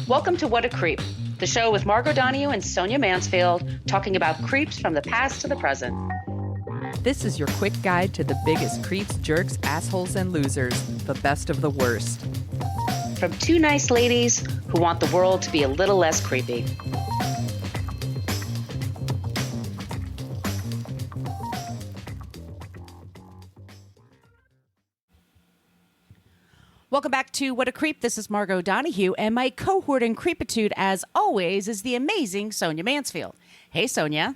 Welcome to What a Creep, the show with Margot Donahue and Sonia Mansfield talking about creeps from the past to the present. This is your quick guide to the biggest creeps, jerks, assholes, and losers, the best of the worst. From two nice ladies who want the world to be a little less creepy. Welcome back to What a Creep. This is Margot Donahue, and my cohort in creepitude, as always, is the amazing Sonia Mansfield. Hey, Sonia.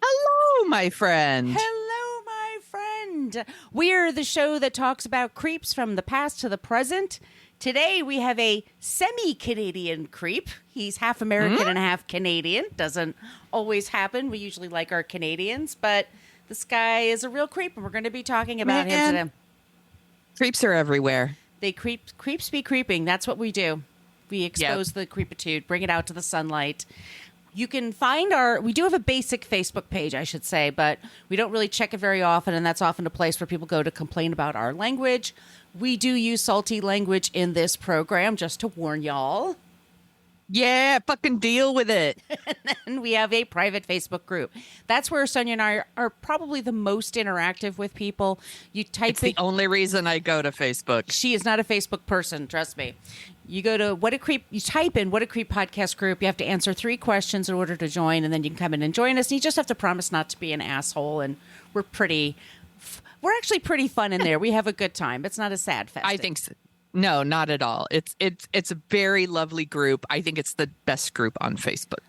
Hello, my friend. Hello, my friend. We're the show that talks about creeps from the past to the present. Today, we have a semi-Canadian creep. He's half American and half Canadian. Doesn't always happen. We usually like our Canadians, but this guy is a real creep, and we're going to be talking about him today. Creeps are everywhere. Creeps be creeping. That's what we do. We expose the creepitude, bring it out to the sunlight. You can find we do have a basic Facebook page, I should say, but we don't really check it very often, and that's often a place where people go to complain about our language. We do use salty language in this program, just to warn y'all. Yeah, fucking deal with it. And we have a private Facebook group. That's where Sonia and I are probably the most interactive with people. You type It's the only reason I go to Facebook. She is not a Facebook person, trust me. You go to What a Creep, you type in What a Creep podcast group. You have to answer 3 questions in order to join, and then you can come in and join us. And you just have to promise not to be an asshole, and we're actually pretty fun in there. We have a good time. It's not a sad fest. I think so. No, not at all. It's a very lovely group. I think it's the best group on Facebook.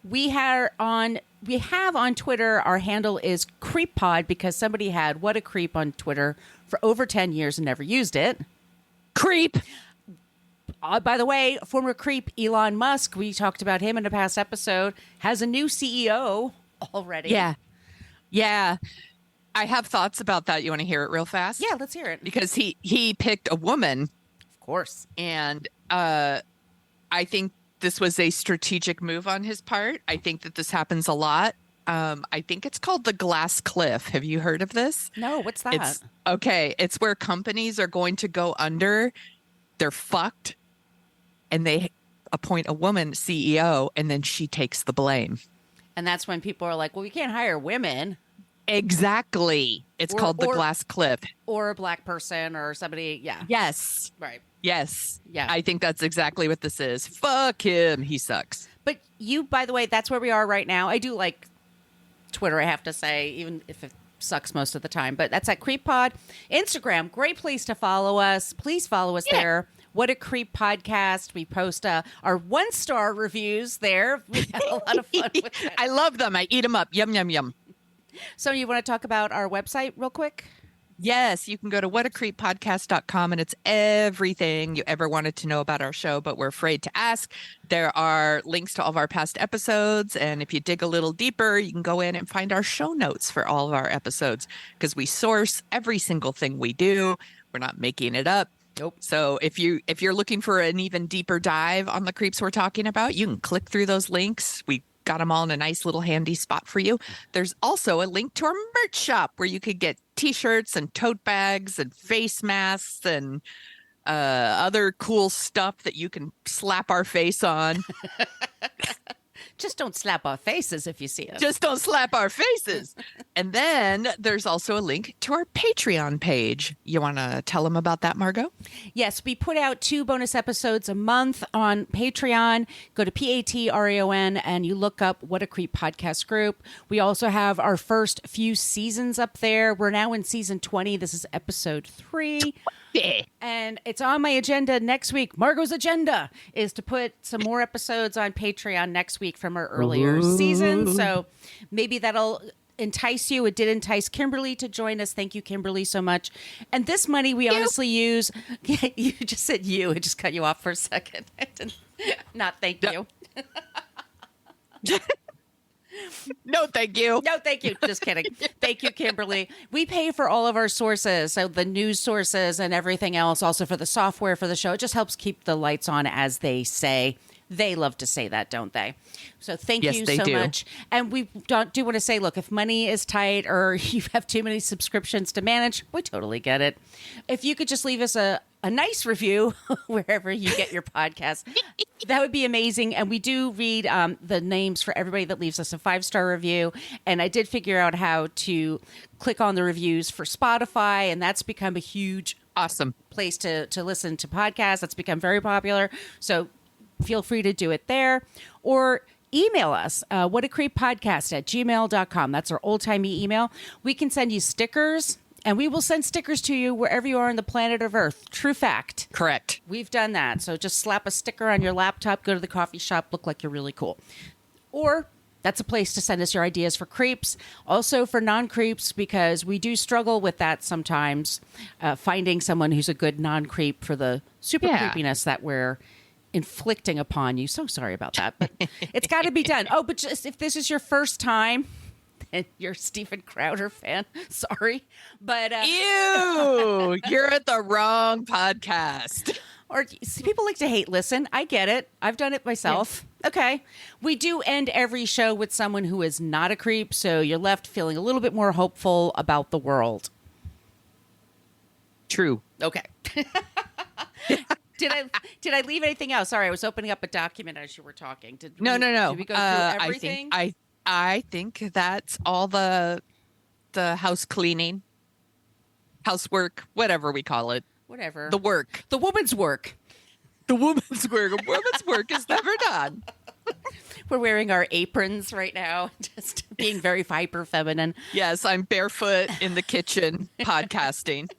We have on Twitter, our handle is CreepPod because somebody had What a Creep on Twitter for over 10 years and never used it. Creep. By the way, former creep Elon Musk, we talked about him in a past episode, has a new CEO already. Yeah. I have thoughts about that. You want to hear it real fast? Yeah, let's hear it. Because he picked a woman. Of course. And I think this was a strategic move on his part. I think that this happens a lot. I think it's called the glass cliff. Have you heard of this? No, what's that? It's where companies are going to go under. They're fucked. And they appoint a woman CEO, and then she takes the blame. And that's when people are like, well, we can't hire women. Exactly. It's called the glass cliff. Or a black person or somebody. Yeah. Yes. Right. Yes. Yeah. I think that's exactly what this is. Fuck him. He sucks. But you, by the way, that's where we are right now. I do like Twitter, I have to say, even if it sucks most of the time. But that's at CreepPod. Instagram, great place to follow us. Please follow us there. What a Creep podcast. We post our 1-star reviews there. We have a lot of fun with that. I love them. I eat them up. Yum, yum, yum. So you want to talk about our website real quick? Yes, you can go to whatacreeppodcast.com, and it's everything you ever wanted to know about our show, but we're afraid to ask. There are links to all of our past episodes, and if you dig a little deeper, you can go in and find our show notes for all of our episodes, because we source every single thing we do. We're not making it up. Nope. So if you're looking for an even deeper dive on the creeps we're talking about, you can click through those links. We got them all in a nice little handy spot for you. There's also a link to our merch shop where you could get t-shirts and tote bags and face masks and other cool stuff that you can slap our face on. Just don't slap our faces if you see us. Just don't slap our faces. And then there's also a link to our Patreon page. You want to tell them about that, Margot? Yes, we put out 2 bonus episodes a month on Patreon. Go to Patreon and you look up What a Creep podcast group. We also have our first few seasons up there. We're now in season 20. This is episode 3. And it's on my agenda next week. Margot's agenda is to put some more episodes on Patreon next week from our earlier season. So maybe that'll entice you. It did entice Kimberly to join us. Thank you, Kimberly, so much. And this money we honestly use. You just said you. It just cut you off for a second. Not thank you. No, thank you. No, thank you. Just kidding. Thank you, Kimberly. We pay for all of our sources, so the news sources and everything else, also for the software for the show. It just helps keep the lights on, as they say. They love to say that, don't they? So thank you so much. And we do want to say, look, if money is tight or you have too many subscriptions to manage, we totally get it. If you could just leave us a a nice review wherever you get your podcast. That would be amazing. And we do read the names for everybody that leaves us a 5-star review. And I did figure out how to click on the reviews for Spotify, and that's become a huge Awesome place to listen to podcasts. That's become very popular. So feel free to do it there. Or email us, whatacreeppodcast@gmail.com. That's our old-timey email. We can send you stickers, and we will send stickers to you wherever you are on the planet of Earth. True fact. Correct. We've done that. So just slap a sticker on your laptop, go to the coffee shop, look like you're really cool. Or that's a place to send us your ideas for creeps. Also for non-creeps, because we do struggle with that sometimes, finding someone who's a good non-creep for the super creepiness that we're inflicting upon you. So sorry about that, but it's got to be done. Oh, but just if this is your first time and you're a Steven Crowder fan, sorry, but Ew, you're at the wrong podcast. Or see, people like to hate listen. I get it. I've done it myself. Yeah. Okay. We do end every show with someone who is not a creep, so you're left feeling a little bit more hopeful about the world. True. Okay. Did I leave anything else? Sorry, I was opening up a document as you were talking. No. Did we go through everything? I think that's all the house cleaning, housework, whatever we call it. Whatever. The work. The woman's work. The woman's work. A woman's work is never done. We're wearing our aprons right now, just being very hyper feminine. Yes, I'm barefoot in the kitchen podcasting.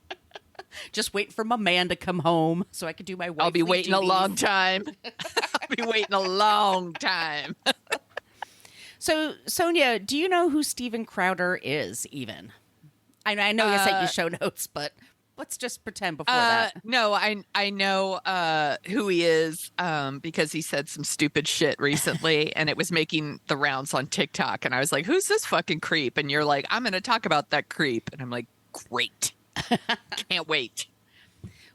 Just waiting for my man to come home so I can do my wifely I'll be waiting duties. a long time. I'll be waiting a long time. So, Sonia, do you know who Steven Crowder is even? I know you sent you show notes, but let's just pretend before that. No, I know who he is because he said some stupid shit recently and it was making the rounds on TikTok. And I was like, who's this fucking creep? And you're like, I'm going to talk about that creep. And I'm like, great. Can't wait.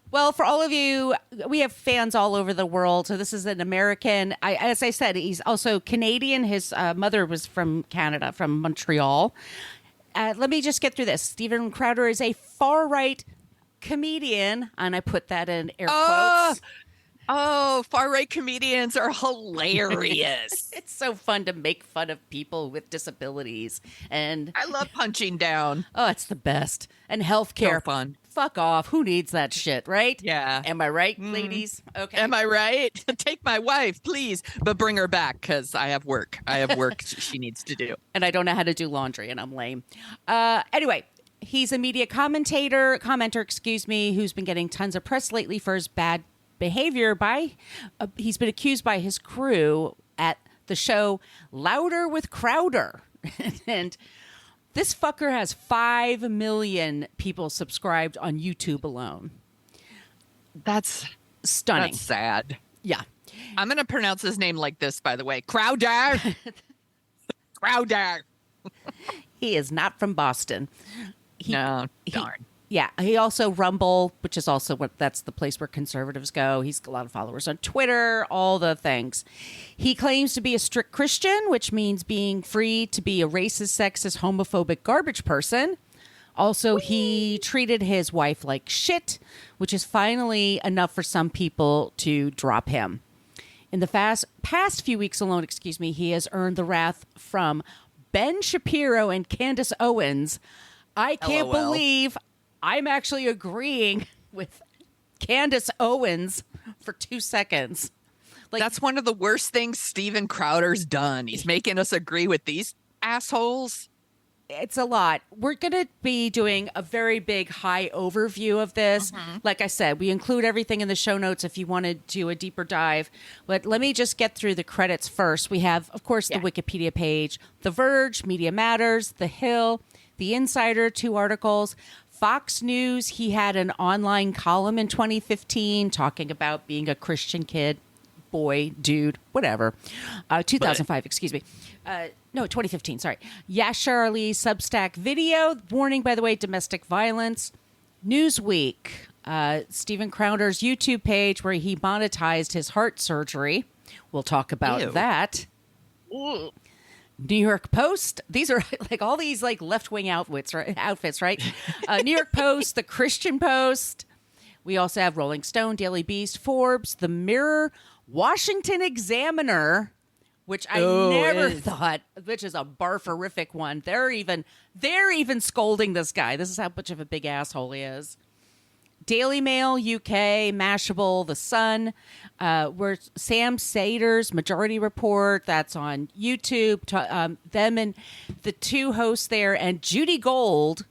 Well, for all of you, we have fans all over the world. So this is an American. As I said, he's also Canadian. His mother was from Canada, from Montreal. Let me just get through this. Steven Crowder is a far-right comedian, and I put that in air quotes. Oh, far-right comedians are hilarious. It's so fun to make fun of people with disabilities. And I love punching down. oh, it's the best. And healthcare. So fun. Fuck off. Who needs that shit, right? Yeah. Am I right, ladies? Okay. Am I right? Take my wife, please. But bring her back because I have work. I have work she needs to do. And I don't know how to do laundry, and I'm lame. Anyway, he's a media commenter, who's been getting tons of press lately for his bad behavior he's been accused by his crew at the show Louder with Crowder. And this fucker has 5 million people subscribed on YouTube alone. That's Stunning. That's sad. Yeah. I'm going to pronounce his name like this, by the way. Crowder. Crowder. He is not from Boston. No, darn. Yeah, he also Rumble, which is also that's the place where conservatives go. He's got a lot of followers on Twitter, all the things. He claims to be a strict Christian, which means being free to be a racist, sexist, homophobic garbage person. Also, he treated his wife like shit, which is finally enough for some people to drop him. In the past few weeks alone, he has earned the wrath from Ben Shapiro and Candace Owens. I can't LOL. believe I'm actually agreeing with Candace Owens for 2 seconds. Like, that's one of the worst things Steven Crowder's done. He's making us agree with these assholes. it's a lot. We're going to be doing a very big high overview of this. Mm-hmm. Like I said, we include everything in the show notes if you want to do a deeper dive. But let me just get through the credits first. We have, of course, the Wikipedia page, The Verge, Media Matters, The Hill, The Insider, 2 articles. Fox News, he had an online column in 2015 talking about being a Christian kid, boy, dude, whatever. 2005, excuse me. No, 2015, sorry. Yashar Ali Substack video. Warning, by the way, domestic violence. Newsweek, Steven Crowder's YouTube page where he monetized his heart surgery. We'll talk about that. Ooh. New York Post. These are like all these like left-wing outfits, right? New York Post, the Christian Post. We also have Rolling Stone, Daily Beast, Forbes, The Mirror, Washington Examiner, which I never thought, which is a barferific one. They're even scolding this guy. This is how much of a big asshole he is. Daily Mail UK, Mashable, The Sun, where Sam Sater's Majority Report, that's on YouTube. Them and the two hosts there, and Judy Gold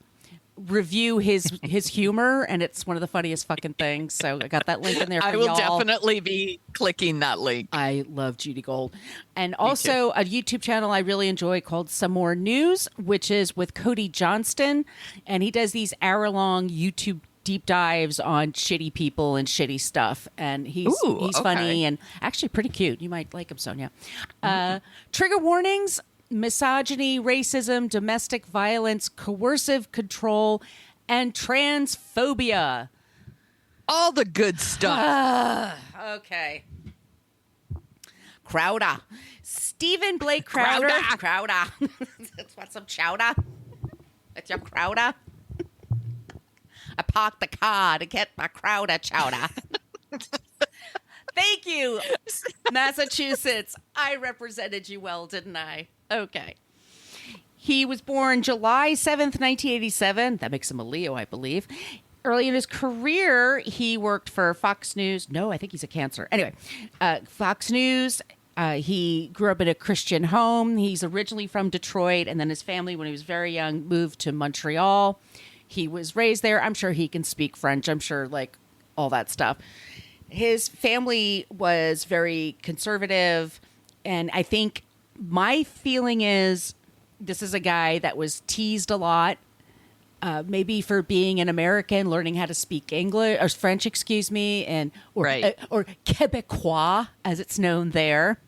review his humor, and it's one of the funniest fucking things. So I got that link in there for I will y'all. definitely be clicking that link. I love Judy Gold. And also a YouTube channel I really enjoy called Some More News, which is with Cody Johnston, and he does these hour-long YouTube deep dives on shitty people and shitty stuff, and he's funny and actually pretty cute. You might like him, Sonia. Trigger warnings: misogyny, racism, domestic violence, coercive control, and transphobia. All the good stuff. Okay. Crowder. Stephen Blake Crowder. Crowder. Let's want some chowder. That's your Crowder. I parked the car to get my Crowder chowder. Thank you, Massachusetts. I represented you well, didn't I? Okay. He was born July 7th, 1987. That makes him a Leo, I believe. Early in his career, he worked for Fox News. No, I think he's a Cancer. Anyway, Fox News. He grew up in a Christian home. He's originally from Detroit, and then his family, when he was very young, moved to Montreal. He was raised there. I'm sure he can speak French. I'm sure, like, all that stuff. His family was very conservative, and I think my feeling is this is a guy that was teased a lot, maybe for being an American, learning how to speak English or French, excuse me, or Quebecois, as it's known there.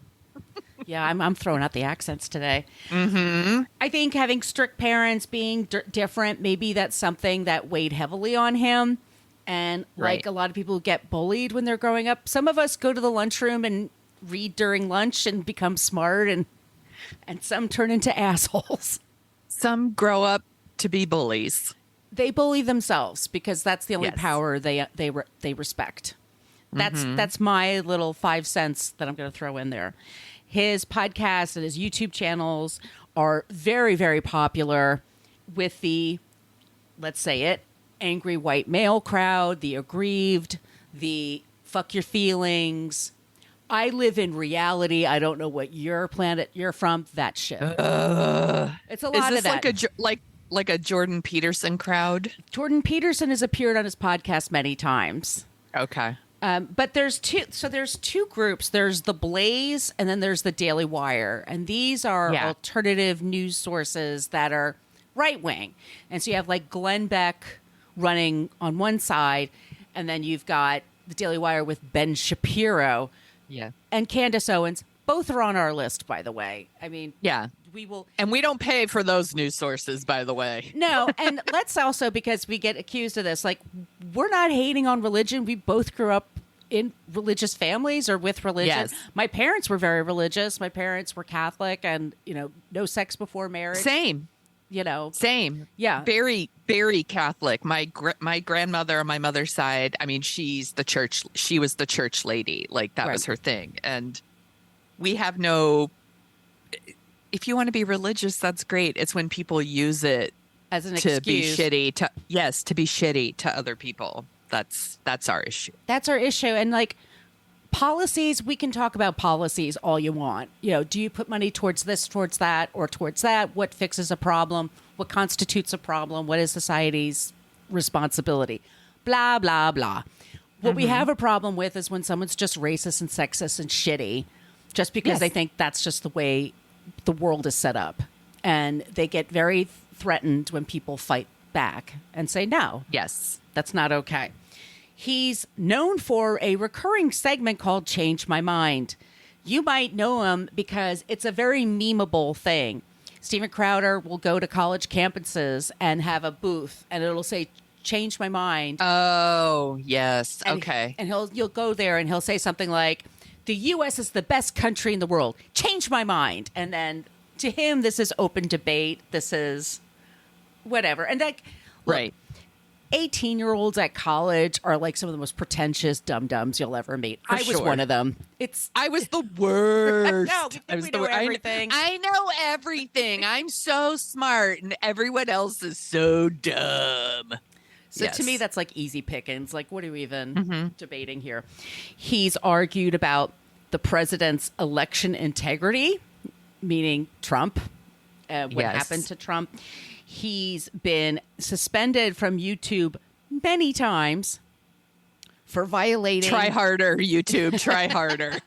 Yeah, I'm throwing out the accents today. Mm-hmm. I think having strict parents, being different, maybe that's something that weighed heavily on him. And like a lot of people get bullied when they're growing up, some of us go to the lunchroom and read during lunch and become smart, and some turn into assholes. Some grow up to be bullies. They bully themselves because that's the only power they respect. That's my little 5 cents that I'm going to throw in there. His podcast and his YouTube channels are very, very popular with the, let's say it, angry white male crowd, the aggrieved, the fuck your feelings. I live in reality. I don't know what your planet you're from. That shit. It's a lot of that. Like a Jordan Peterson crowd? Jordan Peterson has appeared on his podcast many times. Okay. But there's two. So there's two groups. There's the Blaze, and then there's the Daily Wire, and these are alternative news sources that are right wing. And so you have like Glenn Beck running on one side, and then you've got the Daily Wire with Ben Shapiro, and Candace Owens. Both are on our list, by the way. I mean, we will, and we don't pay for those news sources, by the way. No, and let's also, because we get accused of this, like, we're not hating on religion. We both grew up in religious families or with religion. Yes. My parents were very religious. My parents were Catholic, and no sex before marriage. Same. Same. Yeah. Very, very Catholic. My grandmother on my mother's side, I mean, she was the church lady. Like, that was her thing. And we have no, if you want to be religious, that's great. It's when people use it as an to excuse. be shitty to be shitty to other people. That's our issue. That's our issue. And like policies, we can talk about policies all you want. Do you put money towards this, towards that, or towards that? What fixes a problem? What constitutes a problem? What is society's responsibility? Blah, blah, blah. What we have a problem with is when someone's just racist and sexist and shitty, just because they think that's just the way the world is set up. And they get very threatened when people fight back and say, no, that's not okay. He's known for a recurring segment called Change My Mind. You might know him because it's a very memeable thing. Steven Crowder will go to college campuses and have a booth, and it'll say, Change My Mind. Oh, yes. Okay. And you'll go there and he'll say something like, the U.S. is the best country in the world. Change my mind. And then to him, this is open debate. This is whatever. And that, look, 18-year-olds at college are like some of the most pretentious dum-dums you'll ever meet. I was one of them. I was the worst. No, I was we know everything. I know everything. I'm so smart, and everyone else is so dumb. So to me, that's like easy pickings. Like, what are we even debating here? He's argued about the president's election integrity, meaning Trump, what happened to Trump. He's been suspended from YouTube many times for violating. Try harder, YouTube. Try harder.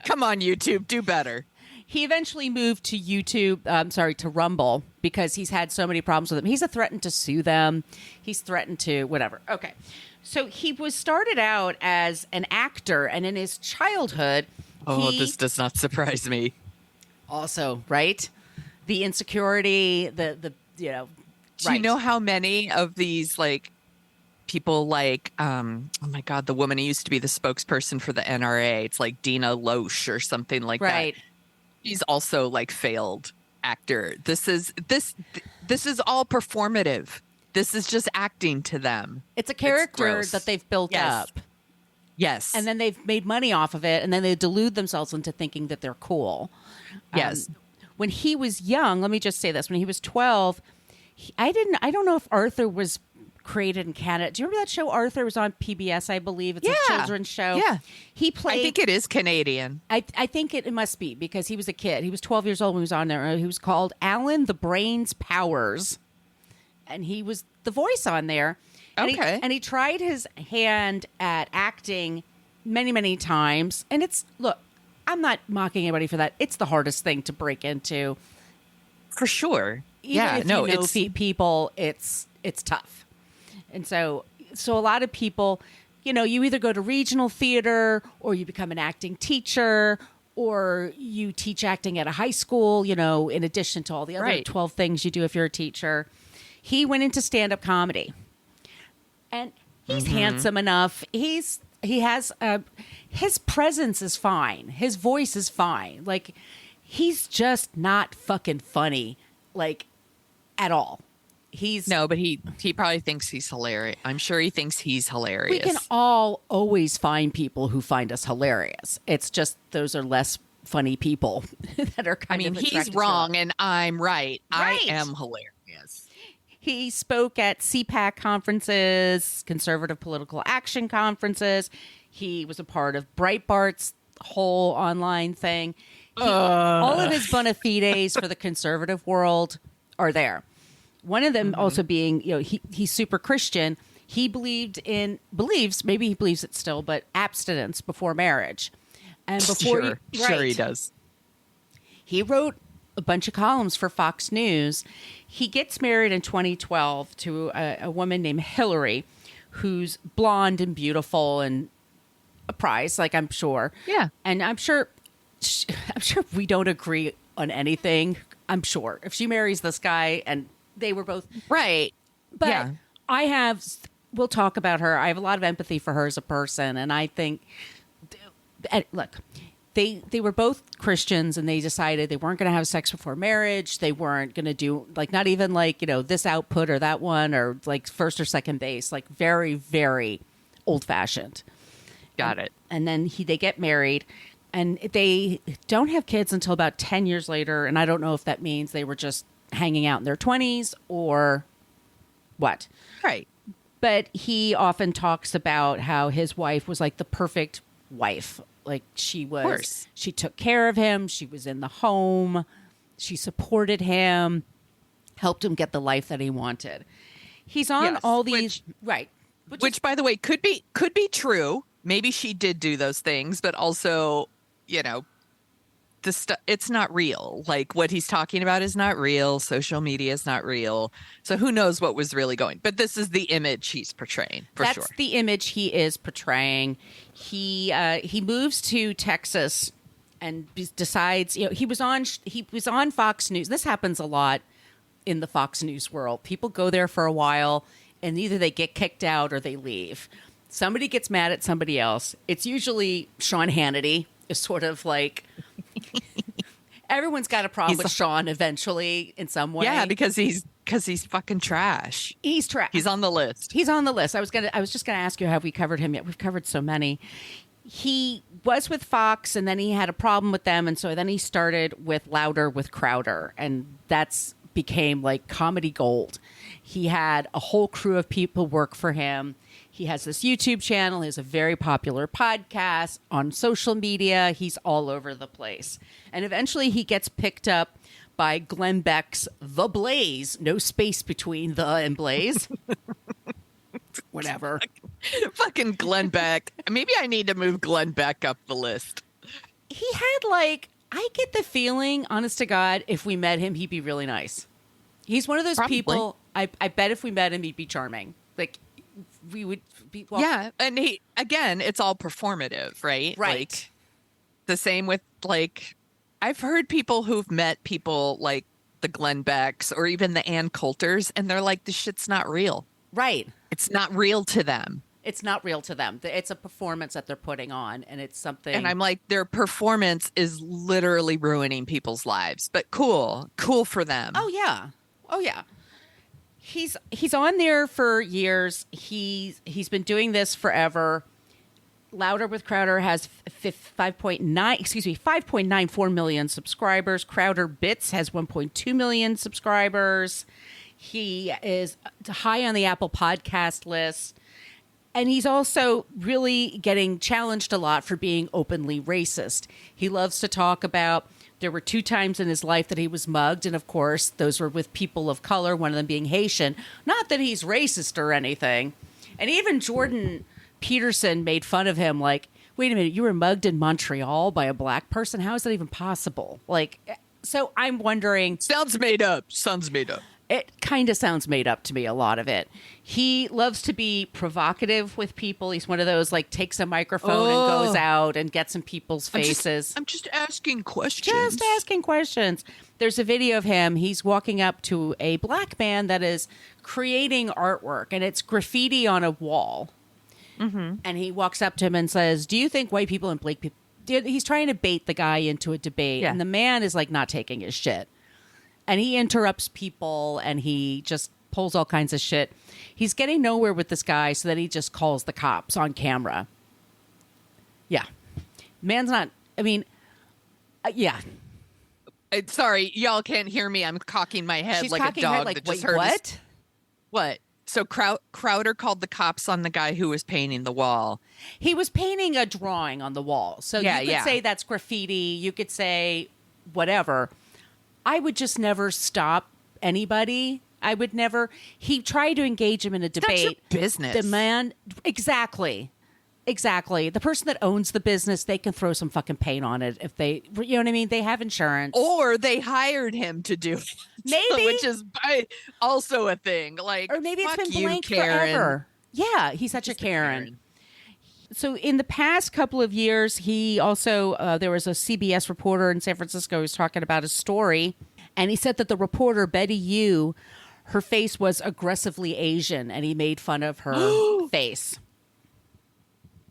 Come on, YouTube. Do better. He eventually moved to to Rumble, because he's had so many problems with them. He's threatened to sue them. He's threatened to whatever. Okay. So he was started out as an actor, and in his childhood, this does not surprise me. Also, right? The insecurity, the Do you know how many of these like people like oh my God, the woman who used to be the spokesperson for the NRA, it's like Dina Loesch or something like that. She's also like failed actor. This is all performative. This is just acting to them. It's a character that they've built up. Yes. And then they've made money off of it, and then they delude themselves into thinking that they're cool. Yes. When he was young, let me just say this, when he was 12, I don't know if Arthur was created in Canada. Do you remember that show Arthur? It was on PBS, I believe. It's a children's show. Yeah. He played. I think it is Canadian. I think it must be, because he was a kid. He was 12 years old when he was on there. He was called Alan the Brains Powers. And he was the voice on there. And he tried his hand at acting many, many times. And look, I'm not mocking anybody for that. It's the hardest thing to break into. For sure. Even if you know people, it's tough. And so a lot of people, you either go to regional theater, or you become an acting teacher, or you teach acting at a high school, in addition to all the other 12 things you do if you're a teacher. He went into stand-up comedy. And he's handsome enough. He has his presence is fine. His voice is fine. Like, he's just not fucking funny, like, at all. But he probably thinks he's hilarious. I'm sure he thinks he's hilarious. We can all always find people who find us hilarious. It's just those are less funny people that are kind of he's wrong and I'm right. I am hilarious. He spoke at CPAC conferences, conservative political action conferences. He was a part of Breitbart's whole online thing. All of his bona fides for the conservative world are there. One of them also being, he's super Christian. He believes, maybe he believes it still, but abstinence before marriage. And before sure he does. He wrote a bunch of columns for Fox News. He gets married in 2012 to a woman named Hillary, who's blonde and beautiful and a prize, like, I'm sure. Yeah. And I'm sure we don't agree on anything. I'm sure if she marries this guy, and they were both right. But we'll talk about her. I have a lot of empathy for her as a person. And I think, look, they were both Christians, and they decided they weren't going to have sex before marriage. They weren't going to do, like, not even like, this output or that one, or like first or second base, like very, very old fashioned. Got it. And then they get married, and they don't have kids until about 10 years later. And I don't know if that means they were just hanging out in their 20s or what. Right. But he often talks about how his wife was like the perfect wife. Like, she took care of him. She was in the home. She supported him, helped him get the life that he wanted. He's on all these, which by the way, could be true. Maybe she did do those things, but also, it's not real. Like, what he's talking about is not real. Social media is not real. So who knows what was really going. But this is the image he's portraying, for sure. That's the image he is portraying. He moves to Texas and decides, he was on Fox News. This happens a lot in the Fox News world. People go there for a while, and either they get kicked out or they leave. Somebody gets mad at somebody else. It's usually Sean Hannity is sort of like, everyone's got a problem with Sean eventually in some way. Yeah, because he's because he's fucking trash. He's trash. He's on the list. He's on the list. I was just gonna ask you, have we covered him yet? We've covered so many. He was with Fox, and then he had a problem with them, and so then he started with Louder with Crowder, and that's became like comedy gold. He had a whole crew of people work for him. He has this YouTube channel. He has a very popular podcast on social media. He's all over the place. And eventually he gets picked up by Glenn Beck's The Blaze. No space between the and Blaze. Whatever. Fucking Glenn Beck. Maybe I need to move Glenn Beck up the list. He had like, I get the feeling, honest to God, if we met him, he'd be really nice. He's one of those Probably. people, I bet if we met him, he'd be charming. Like, we would be... Well, Yeah. And he, again, it's all performative, right? Right. Like, the same with, like, I've heard people who've met people like the Glenn Becks or even the Ann Coulters, and they're like, this shit's not real. Right. It's not real to them. It's not real to them. It's a performance that they're putting on, and it's something... And I'm like, their performance is literally ruining people's lives. But cool for them. Oh, yeah. Oh, yeah. He's on there for years. He's been doing this forever. Louder with Crowder has 5.94 million subscribers. Crowder Bits has 1.2 million subscribers. He is high on the Apple Podcast list. And he's also really getting challenged a lot for being openly racist. He loves to talk about there were 2 times in his life that he was mugged. And of course, those were with people of color, one of them being Haitian. Not that he's racist or anything. And even Jordan Peterson made fun of him like, wait a minute, you were mugged in Montreal by a black person? How is that even possible? Like, so I'm wondering. Sounds made up. It kind of sounds made up to me, a lot of it. He loves to be provocative with people. He's one of those, like, takes a microphone and goes out and gets in people's faces. I'm just asking questions. Just asking questions. There's a video of him. He's walking up to a black man that is creating artwork, and it's graffiti on a wall. Mm-hmm. And he walks up to him and says, do you think white people and black people... He's trying to bait the guy into a debate, and the man is, like, not taking his shit. And he interrupts people, and he just pulls all kinds of shit. He's getting nowhere with this guy, so that he just calls the cops on camera. Yeah. Man's not... I mean, yeah. Sorry, y'all can't hear me. I'm cocking my head She's like cocking a her dog head like, that just wait, heard what? What? So Crowder called the cops on the guy who was painting the wall. He was painting a drawing on the wall. So you could say that's graffiti. You could say whatever. I would just never stop anybody. I would never. He tried to engage him in a debate. That's your business. The man, exactly. The person that owns the business, they can throw some fucking paint on it if they, you know what I mean? They have insurance. Or they hired him to do it. Maybe. Which is also a thing. Like, or maybe it's fuck been you, blank Karen. forever. Yeah, he's such a Karen. So in the past couple of years, he also, there was a CBS reporter in San Francisco who was talking about a story. And he said that the reporter, Betty Yu, her face was aggressively Asian. And he made fun of her face.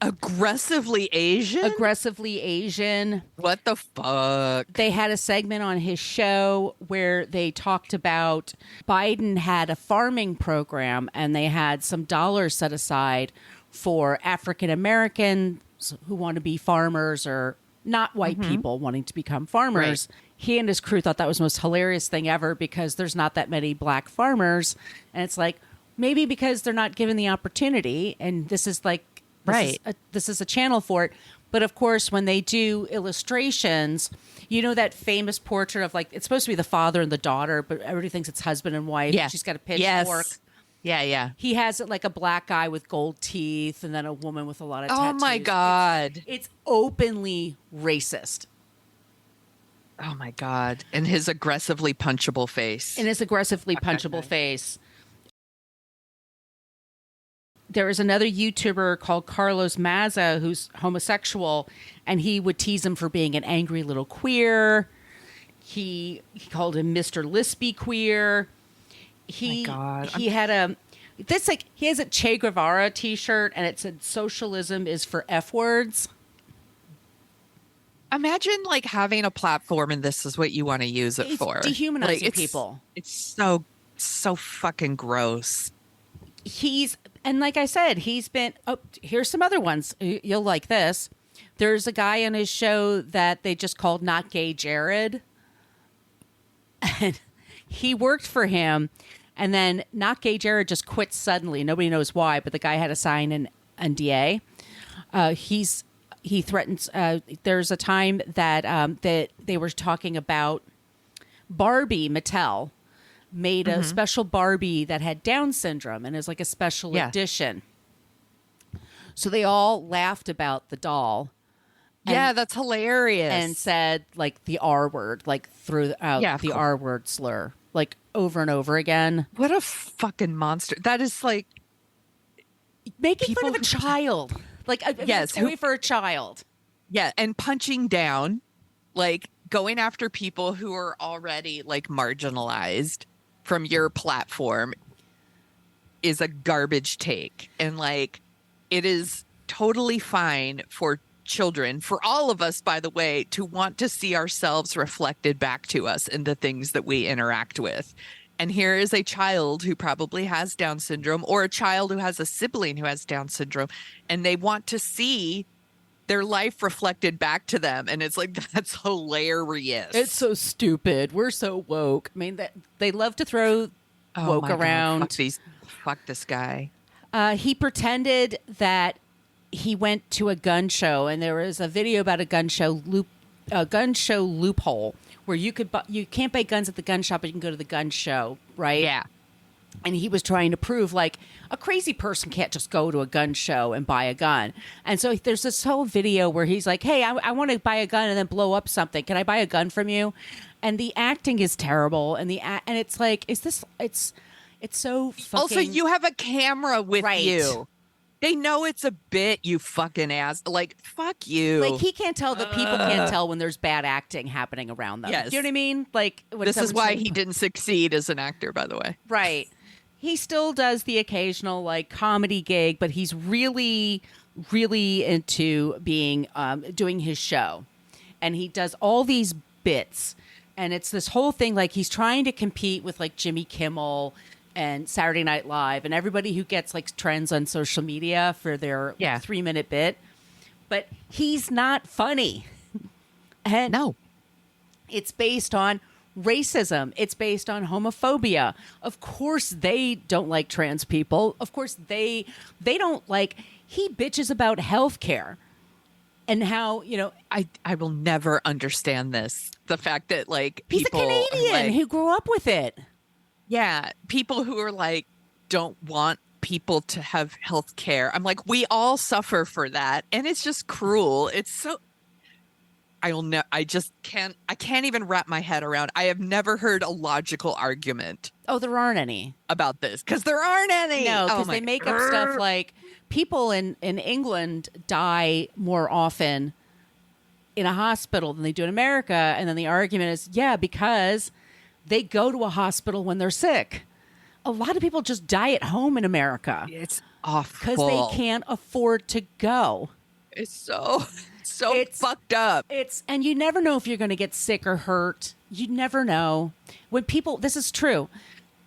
Aggressively Asian? Aggressively Asian. What the fuck? They had a segment on his show where they talked about Biden had a farming program and they had some dollars set aside for African Americans who want to be farmers or not white people wanting to become farmers. Right. He and his crew thought that was the most hilarious thing ever because there's not that many black farmers. And it's like, maybe because they're not given the opportunity. And this is like, this is a channel for it. But of course, when they do illustrations, you know that famous portrait of like, it's supposed to be the father and the daughter, but everybody thinks it's husband and wife. Yeah. She's got a pitchfork. Yes. Yeah. He has it like a black guy with gold teeth and then a woman with a lot of tattoos. Oh my God. It's openly racist. Oh my God. And his aggressively punchable face. Face. There is another YouTuber called Carlos Mazza who's homosexual, and he would tease him for being an angry little queer. He called him Mr. Lispy queer. He had he has a Che Guevara t-shirt, and it said "Socialism is for F words." Imagine like having a platform and this is what you want to use it for. Dehumanizing people. It's so so fucking gross. And like I said, he's been, here's some other ones. You'll like this. There's a guy on his show that they just called Not Gay Jared. And he worked for him. And then Not Gay Jared just quit suddenly. Nobody knows why, but the guy had to sign an NDA. He threatens, there's a time that they were talking about Barbie. Mattel made a special Barbie that had Down syndrome and is like a special edition. So they all laughed about the doll. Yeah, that's hilarious. And said like the R word, like threw out the R word slur, like over and over again. What a fucking monster. That is like making fun of a child. Like a toy for a child. Yeah, and punching down, like going after people who are already like marginalized from your platform is a garbage take. And like it is totally fine for children, for all of us, by the way, to want to see ourselves reflected back to us in the things that we interact with. And here is a child who probably has Down syndrome, or a child who has a sibling who has Down syndrome, and they want to see their life reflected back to them. And it's like, that's hilarious. It's so stupid. We're so woke. I mean, they love to throw woke around. Fuck this guy. He pretended that he went to a gun show, and there was a video about a gun show loophole where you can't buy guns at the gun shop, but you can go to the gun show, right? Yeah. And he was trying to prove like a crazy person can't just go to a gun show and buy a gun. And so there's this whole video where he's like, hey, I want to buy a gun and then blow up something. Can I buy a gun from you? And the acting is terrible. And it's like, it's so fucking... Also, you have a camera with you. They know it's a bit, you fucking ass. Like, fuck you. Like, he can't tell that people can't tell when there's bad acting happening around them. Yes. You know what I mean? Like, this is why he didn't succeed as an actor, by the way. Right. He still does the occasional, like, comedy gig, but he's really, really into doing his show. And he does all these bits. And it's this whole thing, like, he's trying to compete with, like, Jimmy Kimmel and Saturday Night Live and everybody who gets like trends on social media for their 3-minute bit, but he's not funny. And no, it's based on racism. It's based on homophobia. Of course they don't like trans people. Of course they don't like, he bitches about healthcare and how, you know, I will never understand this. The fact that like he's people a Canadian who grew up with it. Yeah, people who are like, don't want people to have health care. I'm like, we all suffer for that. And it's just cruel. It's so, I can't even wrap my head around. I have never heard a logical argument. Oh, there aren't any. About this. Because there aren't any. No, because they make up stuff like people in England die more often in a hospital than they do in America. And then the argument is, because they go to a hospital when they're sick. A lot of people just die at home in America. It's awful. Because they can't afford to go. It's so fucked up. And you never know if you're going to get sick or hurt. You never know. When people, this is true.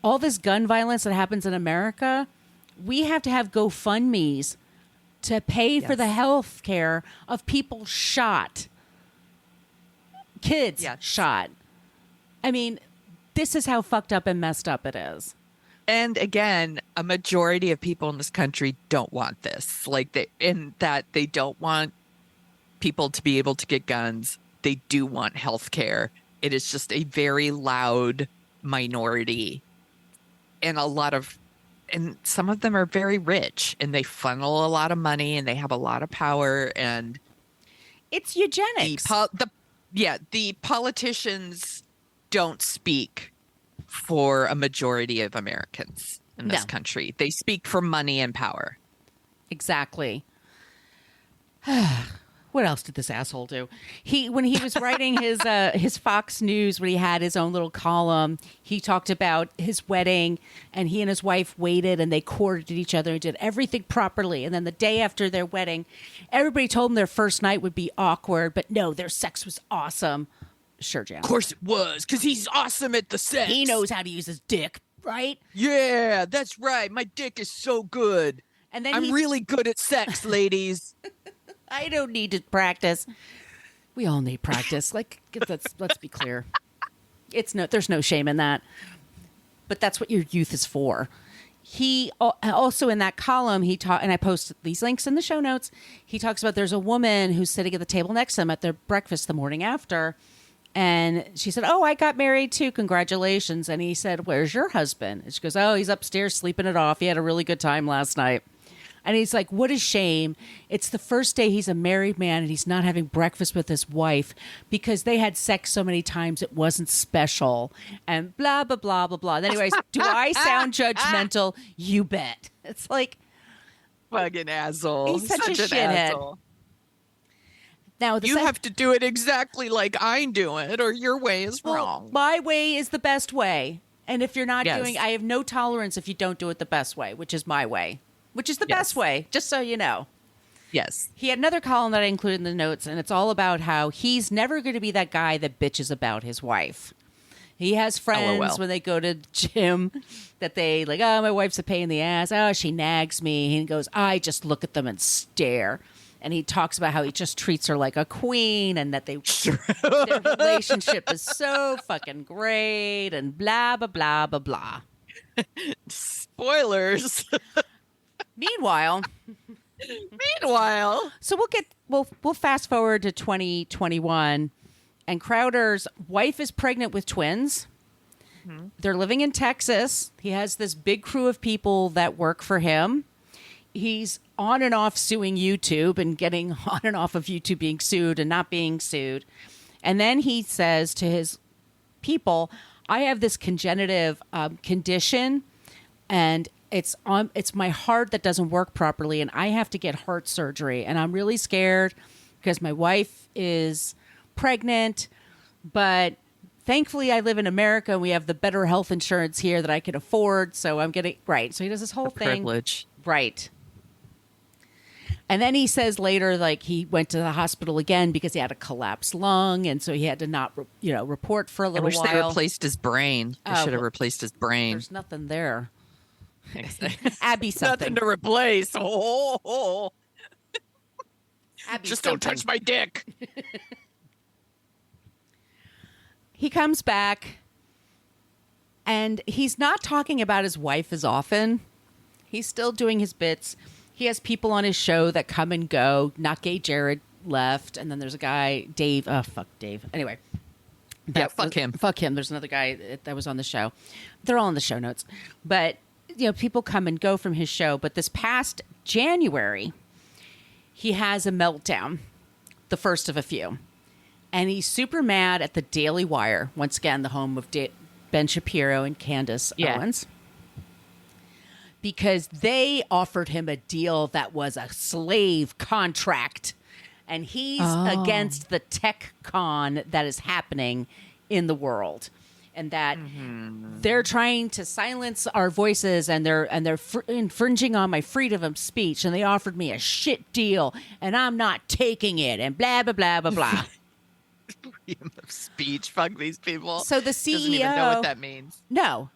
All this gun violence that happens in America, we have to have GoFundMes to pay for the health care of people shot. Kids shot. I mean, this is how fucked up and messed up it is. And again, a majority of people in this country don't want this. Like they don't want people to be able to get guns. They do want health care. It is just a very loud minority. And some of them are very rich and they funnel a lot of money and they have a lot of power, and it's eugenics. The politicians don't speak for a majority of Americans in this country. They speak for money and power. Exactly. What else did this asshole do? When he was writing his Fox News, when he had his own little column, he talked about his wedding, and he and his wife waited and they courted each other and did everything properly. And then the day after their wedding, everybody told them their first night would be awkward, but no, their sex was awesome. Sure, Jan. Of course it was, because he's awesome at the sex. He knows how to use his dick. Right? Yeah, that's right. My dick is so good. And then I'm really good at sex, ladies. I don't need to practice. We all need practice. Like, let's be clear. There's no shame in that. But that's what your youth is for. He also, in that column, and I posted these links in the show notes. He talks about there's a woman who's sitting at the table next to him at their breakfast the morning after. And she said, "Oh, I got married too. Congratulations." And he said, "Where's your husband?" And she goes, "Oh, he's upstairs sleeping it off. He had a really good time last night." And he's like, "What a shame. It's the first day he's a married man and he's not having breakfast with his wife because they had sex so many times it wasn't special." And blah, blah, blah, blah, blah. Anyways, do I sound judgmental? You bet. It's like, fucking asshole. He's such a an shithead. asshole. Now, You have to do it exactly like I do it, or your way is wrong. My way is the best way. And if you're not Yes. doing, I have no tolerance if you don't do it the best way, which is my way, which is the Yes. best way, just so you know. Yes. He had another column that I included in the notes, and it's all about how he's never going to be that guy that bitches about his wife. He has friends LOL. when they go to gym that they like, "Oh, my wife's a pain in the ass. Oh, she nags me." He goes, "I just look at them and stare." And he talks about how he just treats her like a queen and that their relationship is so fucking great and blah, blah, blah, blah, blah. Spoilers. Meanwhile, so we'll fast forward to 2021, and Crowder's wife is pregnant with twins. Mm-hmm. They're living in Texas. He has this big crew of people that work for him. He's on and off suing YouTube and getting on and off of YouTube being sued and not being sued. And then he says to his people, "I have this congenitive condition, and it's my heart that doesn't work properly, and I have to get heart surgery. And I'm really scared because my wife is pregnant, but thankfully I live in America and we have the better health insurance here that I can afford. So I'm getting right." So he does this whole thing. Privilege. Right. And then he says later, like, he went to the hospital again because he had a collapsed lung, and so he had to not, report for a little while. I wish they replaced his brain. They should have replaced his brain. There's nothing there. Abby something. Nothing to replace. Oh. Abby Just something. don't touch my dick. He comes back, and he's not talking about his wife as often. He's still doing his bits. He has people on his show that come and go. Not Gay Jared left, and then there's a guy, Dave. Oh, fuck Dave. Anyway. Yeah, fuck him. Fuck him. There's another guy that was on the show. They're all in the show notes. But, people come and go from his show. But this past January, he has a meltdown, the first of a few. And he's super mad at the Daily Wire, once again, the home of Ben Shapiro and Candace Owens, because they offered him a deal that was a slave contract. And he's against the tech con that is happening in the world. And that they're trying to silence our voices, and they're infringing on my freedom of speech. And they offered me a shit deal, and I'm not taking it, and blah, blah, blah, blah, blah. Freedom of speech. Fuck these people. So the CEO doesn't even know what that means. No,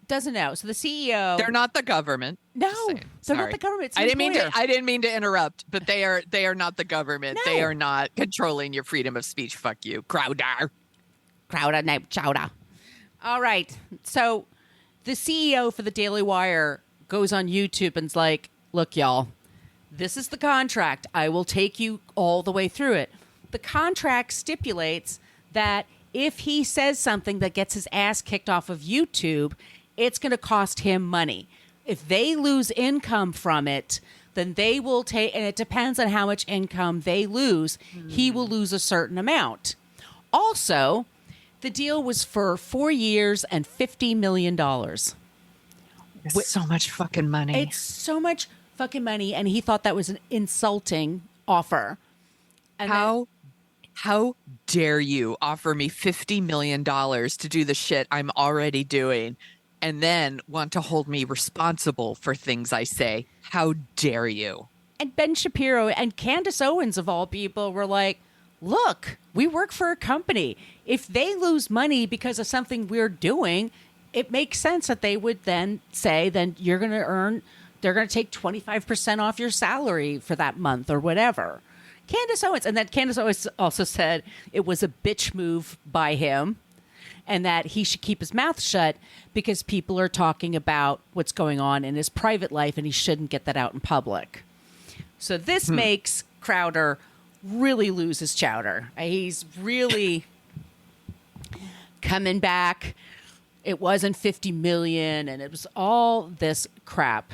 doesn't know. So the CEO, they're not the government. No, Just saying. they're Sorry. not the government. It's I didn't employer. I didn't mean to interrupt, but they are not the government. No. They are not controlling your freedom of speech. Fuck you, Crowder. No, chowder. All right. So the CEO for the Daily Wire goes on YouTube and's like, "Look, y'all, this is the contract. I will take you all the way through it." The contract stipulates that if he says something that gets his ass kicked off of YouTube, it's going to cost him money. If they lose income from it, then they will take, and it depends on how much income they lose, he will lose a certain amount. Also, the deal was for 4 years and $50 million. It's so much fucking money. It's so much fucking money, and he thought that was an insulting offer. And How dare you offer me $50 million to do the shit I'm already doing and then want to hold me responsible for things I say? How dare you? And Ben Shapiro and Candace Owens, of all people, were like, "Look, we work for a company. If they lose money because of something we're doing, it makes sense that they would then say, then you're going to earn, they're going to take 25% off your salary for that month or whatever. Candace Owens. And then Candace Owens also said it was a bitch move by him and that he should keep his mouth shut because people are talking about what's going on in his private life and he shouldn't get that out in public. So this makes Crowder really lose his chowder. He's really coming back. It wasn't 50 million and it was all this crap.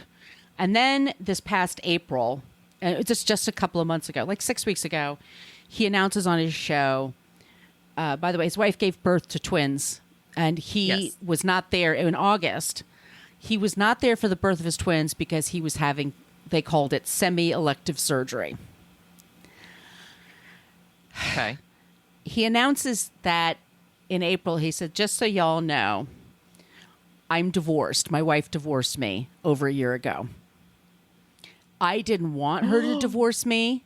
And then this past April, it's just a couple of months ago, like 6 weeks ago, he announces on his show, by the way, his wife gave birth to twins and he was not there in August. He was not there for the birth of his twins because he was having, they called it semi-elective surgery. Okay. He announces that in April, he said, just so y'all know, I'm divorced. My wife divorced me over a year ago. I didn't want her to divorce me,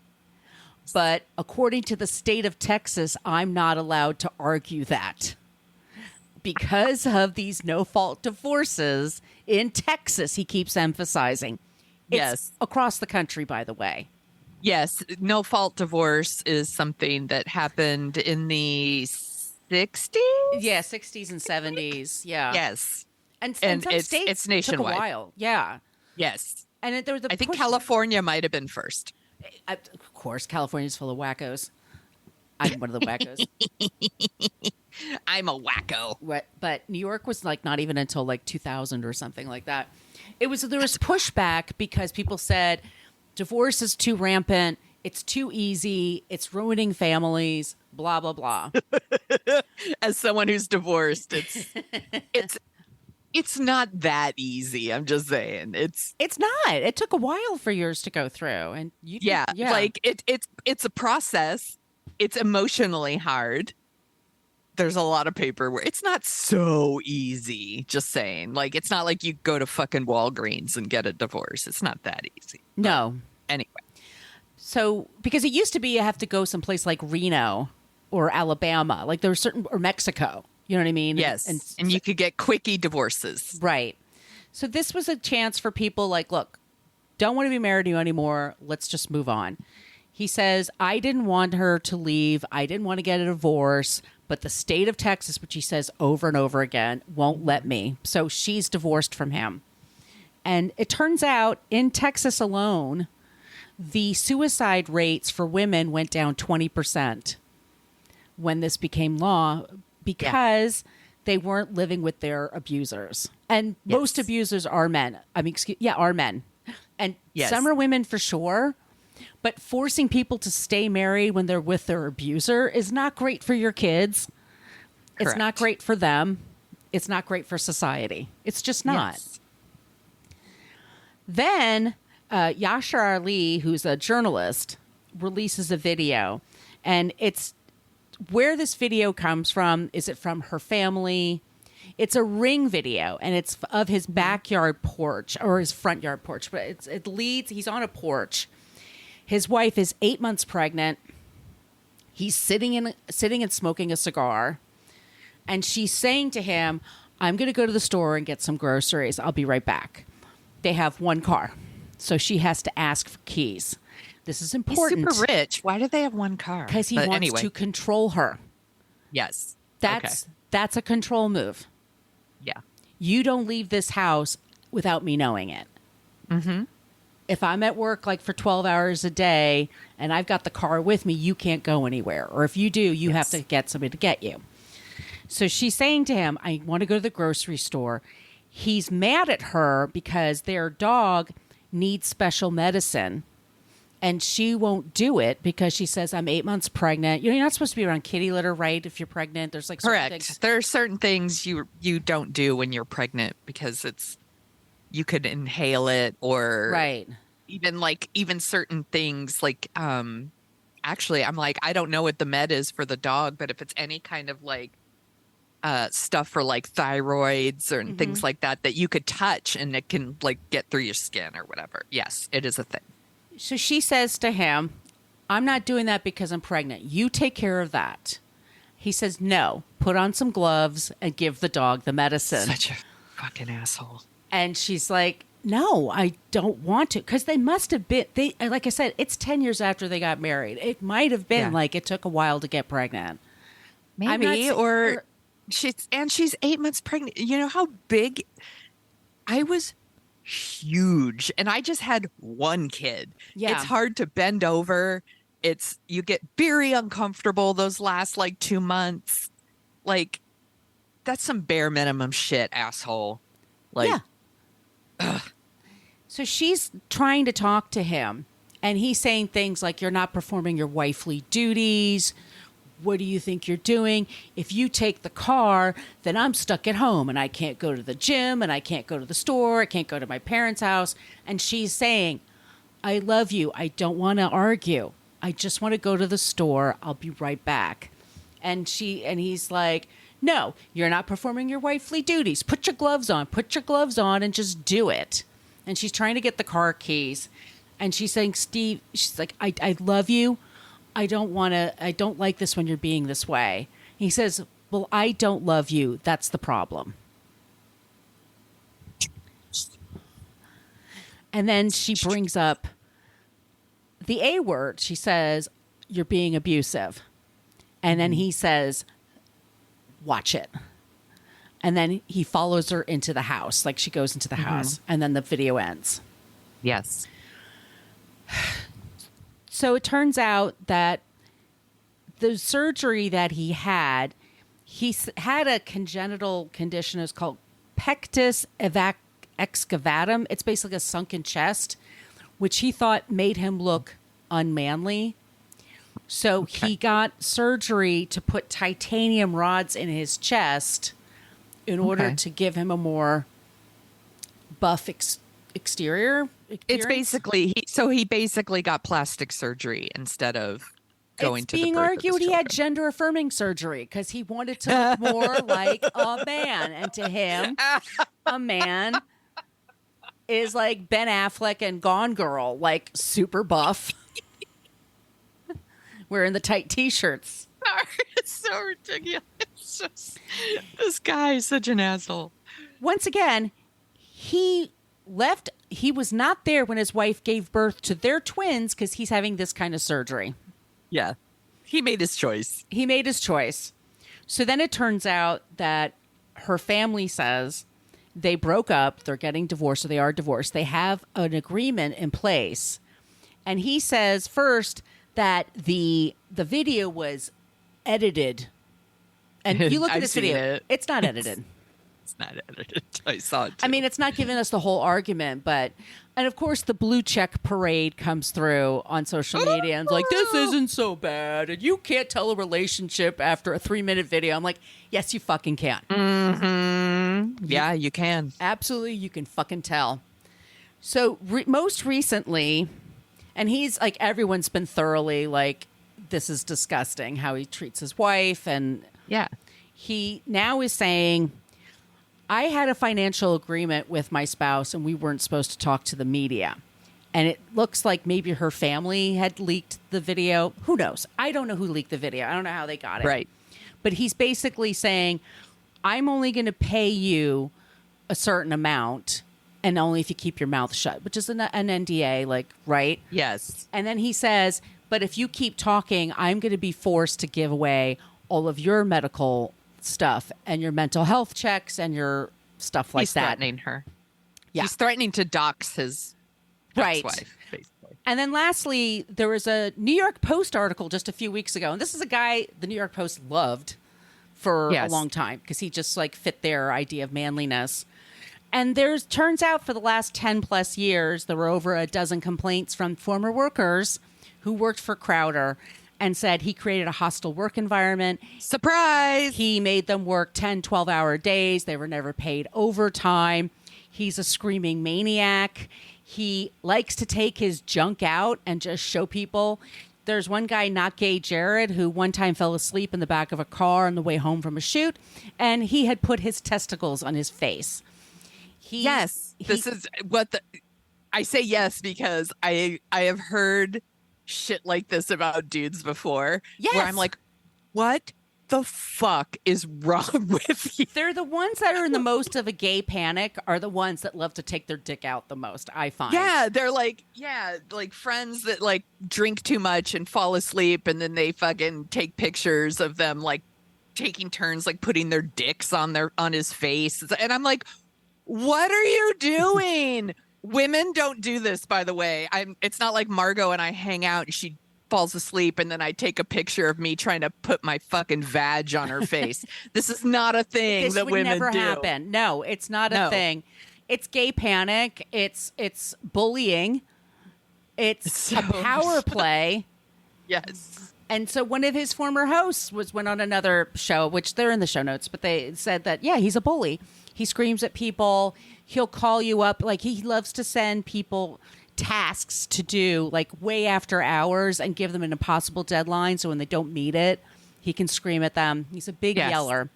but according to the state of Texas, I'm not allowed to argue that. Because of these no-fault divorces in Texas, he keeps emphasizing. It's across the country, by the way. Yes, no-fault divorce is something that happened in the 60s? Yeah, 60s and 70s. Yeah. Yes. And some states it's nationwide. took a while. Yeah. Yes. And there was I think California might have been first. Of course, California's full of wackos. I'm one of the wackos. I'm a wacko. But New York was like not even until like 2000 or something like that. There was pushback because people said divorce is too rampant. It's too easy. It's ruining families. Blah blah blah. As someone who's divorced, it's not that easy. I'm just saying it's not. It took a while for yours to go through, and like it's a process. It's emotionally hard. There's a lot of paperwork. It's not so easy. Just saying, like it's not like you go to fucking Walgreens and get a divorce. It's not that easy. No. But anyway, so because it used to be you have to go someplace like Reno or Alabama, like there were certain or Mexico. You know what I mean? Yes. And you could get quickie divorces. Right. So this was a chance for people like, look, don't want to be married to you anymore. Let's just move on. He says, I didn't want her to leave. I didn't want to get a divorce. But the state of Texas, which he says over and over again, won't let me. So she's divorced from him. And it turns out in Texas alone, the suicide rates for women went down 20% when this became law because they weren't living with their abusers. And most abusers are men. Are men. And some are women for sure. But forcing people to stay married when they're with their abuser is not great for your kids. Correct. It's not great for them. It's not great for society. It's just not. Yes. Then Yashar Ali, who's a journalist, releases a video. And it's where this video comes from. Is it from her family? It's a Ring video, and it's of his backyard porch or his front yard porch. But it leads, he's on a porch. His wife is 8 months pregnant. He's sitting and smoking a cigar. And she's saying to him, I'm going to go to the store and get some groceries. I'll be right back. They have one car. So she has to ask for keys. This is important. He's super rich. Why do they have one car? Because he wants to control her. Yes. That's a control move. Yeah. You don't leave this house without me knowing it. Mm-hmm. If I'm at work like for 12 hours a day and I've got the car with me, you can't go anywhere. Or if you do, you have to get somebody to get you. So she's saying to him, I want to go to the grocery store. He's mad at her because their dog needs special medicine. And she won't do it because she says, I'm 8 months pregnant. You're not supposed to be around kitty litter, right? If you're pregnant, there's like certain things. Correct. There are certain things you don't do when you're pregnant because you could inhale it or even certain things like actually I'm like I don't know what the med is for the dog, but if it's any kind of like stuff for like thyroids or things like that you could touch and it can like get through your skin or whatever. Yes, it is a thing. So she says to him, I'm not doing that because I'm pregnant. You take care of that. He says, no, put on some gloves and give the dog the medicine. Such a fucking asshole. And she's like, no, I don't want to. Because they must have been, like I said, it's 10 years after they got married. It might have been like it took a while to get pregnant. Maybe, she's 8 months pregnant. You know how big I was? Huge. And I just had one kid. Yeah. It's hard to bend over. You get very uncomfortable those last like 2 months. Like, that's some bare minimum shit, asshole. Like, yeah. Ugh. So she's trying to talk to him, and he's saying things like, you're not performing your wifely duties. What do you think you're doing? If you take the car, then I'm stuck at home and I can't go to the gym and I can't go to the store. I can't go to my parents' house. And she's saying, I love you. I don't want to argue. I just want to go to the store. I'll be right back. And he's like, no, you're not performing your wifely duties. Put your gloves on. Put your gloves on and just do it. And she's trying to get the car keys. And she's saying, Steve, she's like, I love you. I don't like this when you're being this way. He says, well, I don't love you. That's the problem. And then she brings up the A word. She says, you're being abusive. And then he says, watch it. And then he follows her into the house. Like she goes into the house and then the video ends. Yes. So it turns out that the surgery that he had a congenital condition. It's called pectus excavatum. It's basically a sunken chest, which he thought made him look unmanly. So he got surgery to put titanium rods in his chest in order to give him a more buff exterior. It's basically he basically got plastic surgery instead of going to the birth being of his argued he had children. gender affirming surgery because he wanted to look more like a man. And to him, a man is like Ben Affleck and Gone Girl, like super buff, wearing the tight t-shirts. It's so ridiculous. This guy is such an asshole. Once again, he was not there when his wife gave birth to their twins because he's having this kind of surgery. Yeah. He made his choice. He made his choice. So then it turns out that her family says they broke up, they're getting divorced, or they are divorced. They have an agreement in place. And he says first that the video was edited. And you look at I've this seen video, it. it's not edited. It's not edited. I saw it too. I mean, it's not giving us the whole argument, and of course the blue check parade comes through on social media and it's like, this isn't so bad. And you can't tell a relationship after a 3-minute video. I'm like, yes, you fucking can. Mm-hmm. Yeah, you can. Absolutely. You can fucking tell. So most recently, and he's like, everyone's been thoroughly like, this is disgusting how he treats his wife. And Yeah. he now is saying, I had a financial agreement with my spouse and we weren't supposed to talk to the media. And it looks like maybe her family had leaked the video. Who knows? I don't know who leaked the video. I don't know how they got it. Right. But he's basically saying, I'm only going to pay you a certain amount and only if you keep your mouth shut, which is an NDA, like, right? Yes. And then he says, but if you keep talking, I'm going to be forced to give away all of your medical stuff and your mental health checks and your stuff like He's that. threatening her. Yeah. He's threatening to dox his ex-wife, basically. And then lastly, there was a New York Post article just a few weeks ago. And this is a guy the New York Post loved for a long time because he just like fit their idea of manliness. And turns out for the last 10 plus years, there were over a dozen complaints from former workers who worked for Crowder and said he created a hostile work environment. Surprise! He made them work 10, 12-hour days. They were never paid overtime. He's a screaming maniac. He likes to take his junk out and just show people. There's one guy, Not Gay Jared, who one time fell asleep in the back of a car on the way home from a shoot, and he had put his testicles on his face. This is what I say yes because I have heard shit like this about dudes before. Yes. Where I'm like, what the fuck is wrong with you? They're the ones that are in the most of a gay panic are the ones that love to take their dick out the most, I find. Yeah, they're like, like friends that like drink too much and fall asleep, and then they fucking take pictures of them like taking turns like putting their dicks on his face. And I'm like, what are you doing? Women don't do this, by the way. It's not like Margot and I hang out and she falls asleep and then I take a picture of me trying to put my fucking vag on her face. This is not a thing This that would women never do. happen. No, it's not a thing. It's gay panic. It's bullying. It's a power play. Yes. And so one of his former hosts went on another show, which they're in the show notes, but they said that, yeah, he's a bully. He screams at people. He'll call you up. Like, he loves to send people tasks to do like way after hours and give them an impossible deadline. So when they don't meet it, he can scream at them. He's a big yeller.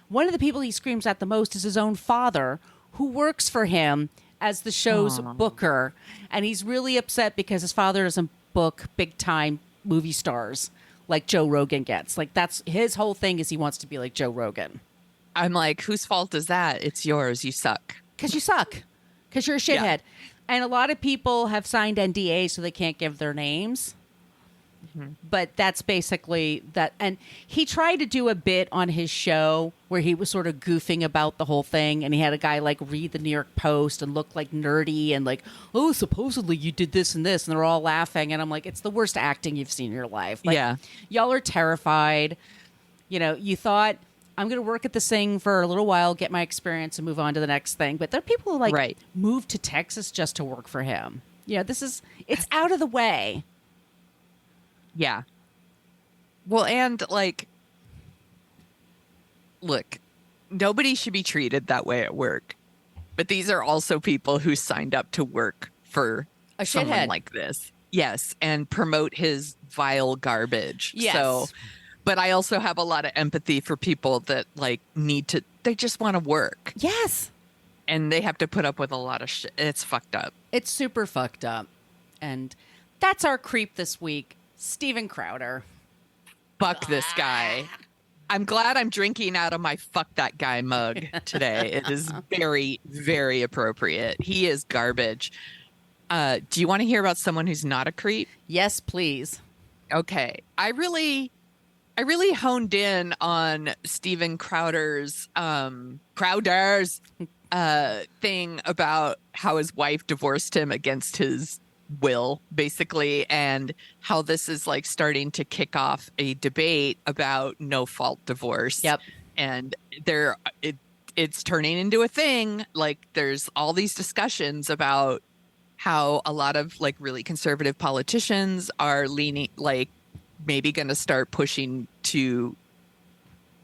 One of the people he screams at the most is his own father, who works for him as the show's booker. And he's really upset because his father doesn't book big time movie stars like Joe Rogan gets. Like, that's his whole thing, is he wants to be like Joe Rogan. I'm like, whose fault is that? It's yours. You suck. Because you suck. Because you're a shithead. Yeah. And a lot of people have signed NDAs so they can't give their names. Mm-hmm. But that's basically that. And he tried to do a bit on his show where he was sort of goofing about the whole thing. And he had a guy like read the New York Post and look like nerdy and like, oh, supposedly you did this and this. And they're all laughing. And I'm like, it's the worst acting you've seen in your life. Like, yeah. Y'all are terrified. You know, you thought, I'm going to work at this thing for a little while, get my experience, and move on to the next thing. But there are people who like move to Texas just to work for him. Yeah, it's out of the way. Yeah. Well, and like, look, nobody should be treated that way at work. But these are also people who signed up to work for someone like this. Yes. And promote his vile garbage. Yes. So, but I also have a lot of empathy for people that like they just want to work. Yes. And they have to put up with a lot of shit. It's fucked up. It's super fucked up. And that's our creep this week, Steven Crowder. Fuck this guy. I'm glad I'm drinking out of my fuck that guy mug today. It is very, very appropriate. He is garbage. Do you want to hear about someone who's not a creep? Yes, please. Okay. I really honed in on Steven Crowder's thing about how his wife divorced him against his will, basically, and how this is like starting to kick off a debate about no-fault divorce. Yep. And it's turning into a thing. Like, there's all these discussions about how a lot of like really conservative politicians are leaning, like, maybe going to start pushing to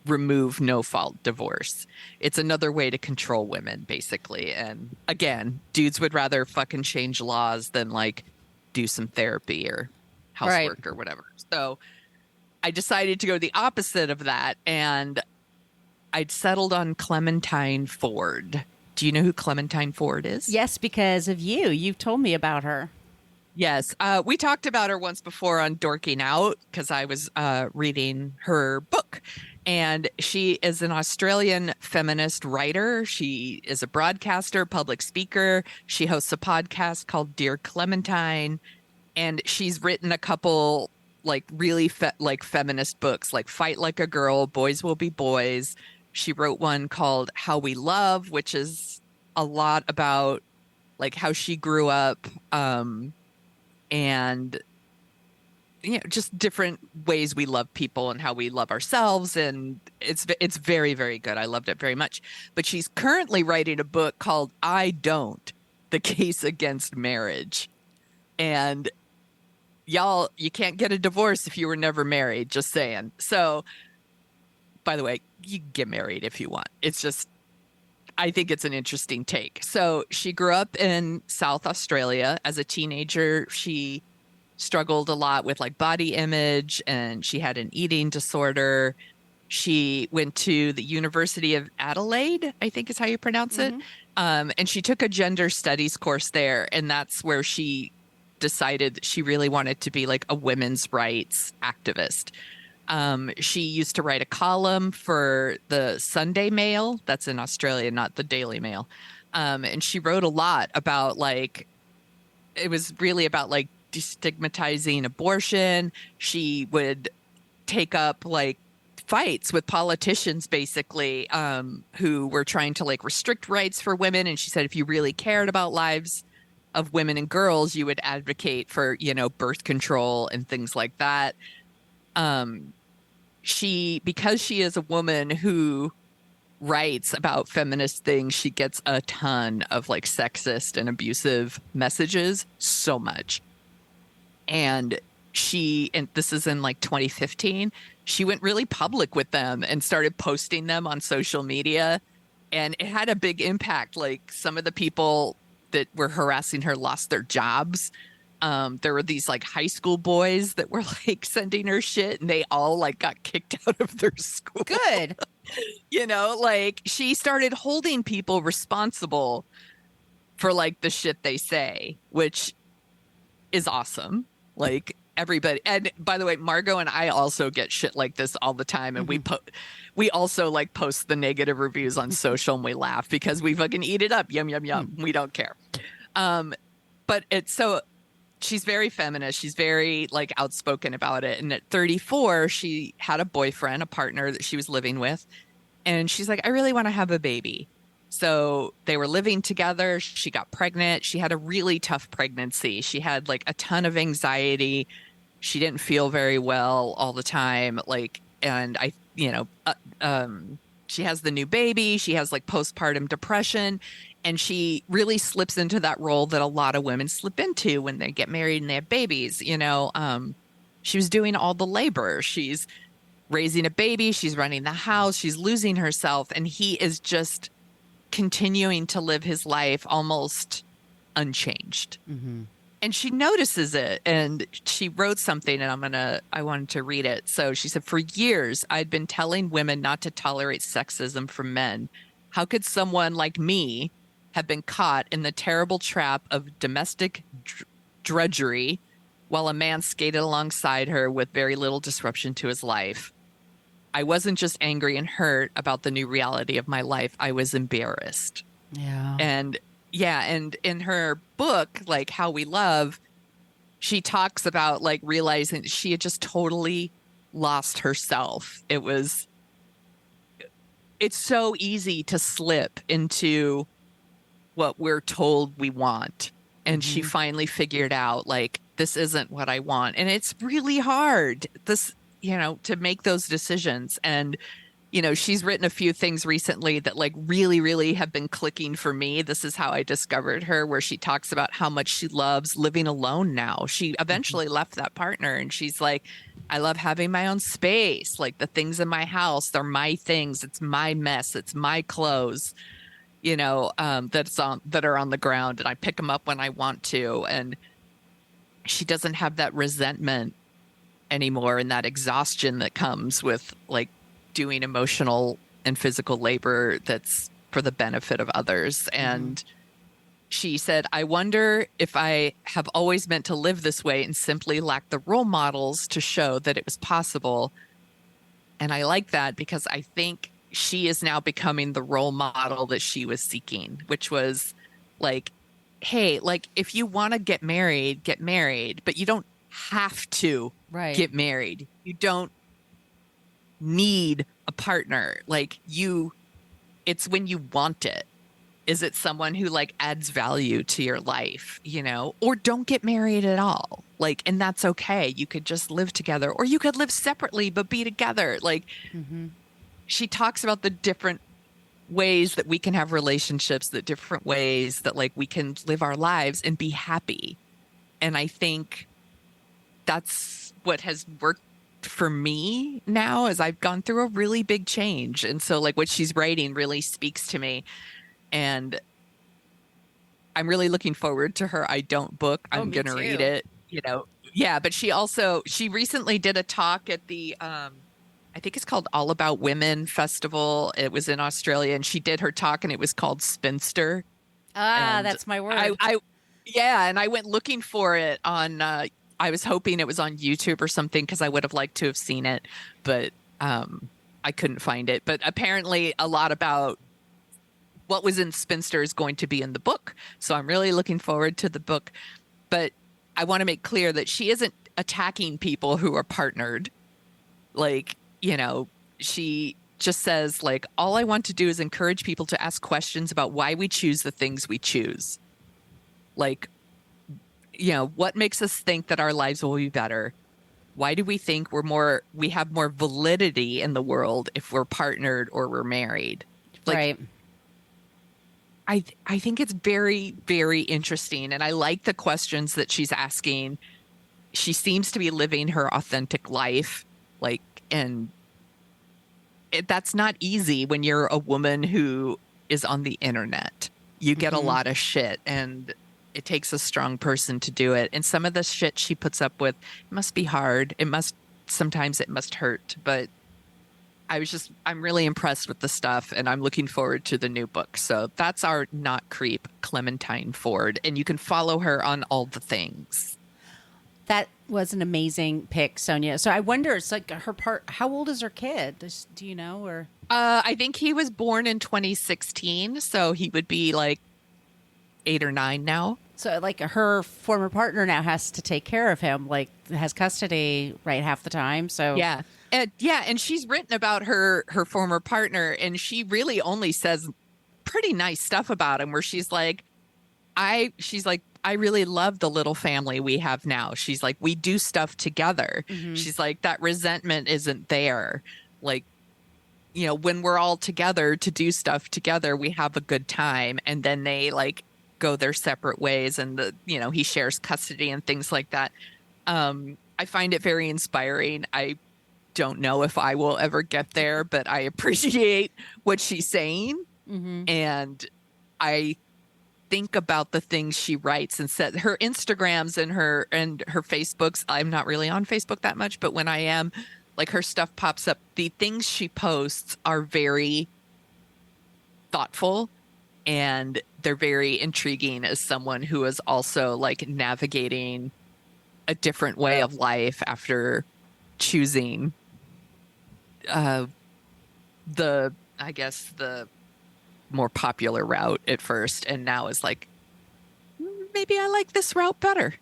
remove no-fault divorce. It's another way to control women, basically. And again, dudes would rather fucking change laws than like do some therapy or housework or whatever. So I decided to go the opposite of that, and I'd settled on Clementine Ford. Do you know who Clementine Ford is? Yes, because of you. You've told me about her. Yes. We talked about her once before on Dorking Out because I was reading her book. And she is an Australian feminist writer. She is a broadcaster, public speaker. She hosts a podcast called Dear Clementine. And she's written a couple like really feminist books, like Fight Like a Girl, Boys Will Be Boys. She wrote one called How We Love, which is a lot about like how she grew up and just different ways we love people and how we love ourselves. And it's very, very good. I loved it very much. But she's currently writing a book called I Don't, The Case Against Marriage. And y'all, you can't get a divorce if you were never married, just saying. So, by the way, you can get married if you want. It's just, I think it's an interesting take. So she grew up in South Australia. As a teenager, she struggled a lot with like body image, and she had an eating disorder. She went to the University of Adelaide, I think is how you pronounce it. And she took a gender studies course there. And that's where she decided she really wanted to be like a women's rights activist. She used to write a column for the Sunday Mail. That's in Australia, not the Daily Mail. And she wrote a lot about like, it was really about like destigmatizing abortion. She would take up like fights with politicians basically who were trying to like restrict rights for women. And she said, if you really cared about lives of women and girls, you would advocate for, you know, birth control and things like that. Because she is a woman who writes about feminist things, she gets a ton of like sexist and abusive messages, so much. And this is in like 2015, she went really public with them and started posting them on social media. And it had a big impact. Like some of the people that were harassing her lost their jobs. There were these like high school boys that were like sending her shit and they all like got kicked out of their school. Good. You know, like she started holding people responsible for like the shit they say, which is awesome. Like everybody. And by the way, Margot and I also get shit like this all the time. And we also like post the negative reviews on social and we laugh because we fucking eat it up. Yum, yum, yum. We don't care. But she's very feminist. She's very like outspoken about it. And at 34, she had a boyfriend, a partner that she was living with. And she's like, I really want to have a baby. So they were living together. She got pregnant. She had a really tough pregnancy. She had like a ton of anxiety. She didn't feel very well all the time. Like, and she has the new baby. She has like postpartum depression. And she really slips into that role that a lot of women slip into when they get married and they have babies. You know, she was doing all the labor. She's raising a baby. She's running the house. She's losing herself. And he is just continuing to live his life almost unchanged. Mm-hmm. And she notices it. And she wrote something and I wanted to read it. So she said, for years, I'd been telling women not to tolerate sexism from men. How could someone like me have been caught in the terrible trap of domestic drudgery while a man skated alongside her with very little disruption to his life? I wasn't just angry and hurt about the new reality of my life. I was embarrassed. Yeah. And in her book, like How We Love, she talks about like realizing she had just totally lost herself. It's so easy to slip into what we're told we want. And she finally figured out like, this isn't what I want. And it's really hard to make those decisions. And, you know, she's written a few things recently that like really, really have been clicking for me. This is how I discovered her, where she talks about how much she loves living alone now. She eventually left that partner and she's like, I love having my own space. Like the things in my house, they're my things. It's my mess. It's my clothes, you know, that are on the ground, and I pick them up when I want to. And she doesn't have that resentment anymore and that exhaustion that comes with like doing emotional and physical labor that's for the benefit of others. And she said, I wonder if I have always meant to live this way and simply lack the role models to show that it was possible. And I like that because I think she is now becoming the role model that she was seeking, which was like, hey, like if you want to get married, but you don't have to get married. You don't need a partner. Like it's when you want it. Is it someone who like adds value to your life, you know, or don't get married at all? Like, and that's okay. You could just live together, or you could live separately, but be together. Like, she talks about the different ways that we can have relationships, the different ways that like we can live our lives and be happy. And I think that's what has worked for me now, as I've gone through a really big change. And so like what she's writing really speaks to me. And I'm really looking forward to her I Don't book. I'm going to read it, you know. Yeah, but she recently did a talk at the I think it's called All About Women Festival. It was in Australia, and she did her talk, and it was called Spinster. And that's my word. And I went looking for it on I was hoping it was on YouTube or something because I would have liked to have seen it, but I couldn't find it. But apparently a lot about what was in Spinster is going to be in the book. So I'm really looking forward to the book. But I want to make clear that she isn't attacking people who are partnered. Like, you know, she just says, like, all I want to do is encourage people to ask questions about why we choose the things we choose. Like, you know, what makes us think that our lives will be better? Why do we think we have more validity in the world if we're partnered or we're married? Like, right. I think it's very, very interesting. And I like the questions that she's asking. She seems to be living her authentic life. Like, and that's not easy when you're a woman who is on the internet. You get a lot of shit, and it takes a strong person to do it. And some of the shit she puts up with must be hard. Sometimes it must hurt, but I'm really impressed with the stuff, and I'm looking forward to the new book. So that's our not creep, Clementine Ford. And you can follow her on all the things. That was an amazing pick, Sonia. So I wonder, it's like how old is her kid? Do you know? Or I think he was born in 2016. So he would be like 8 or 9 now. So like her former partner now has to take care of him, like has custody, right, half the time. So yeah. And she's written about her former partner, and she really only says pretty nice stuff about him, where she's like, I really love the little family we have now. She's like, we do stuff together. She's like, that resentment isn't there. Like, you know, when we're all together to do stuff together, we have a good time. And then they like go their separate ways, and he shares custody and things like that. I find it very inspiring. I don't know if I will ever get there, but I appreciate what she's saying. And I think about the things she writes and said. Her Instagrams and her Facebooks, I'm not really on Facebook that much, but when I am, like, her stuff pops up. The things she posts are very thoughtful, and they're very intriguing as someone who is also like navigating a different way of life after choosing the more popular route at first, and now is like, maybe I like this route better.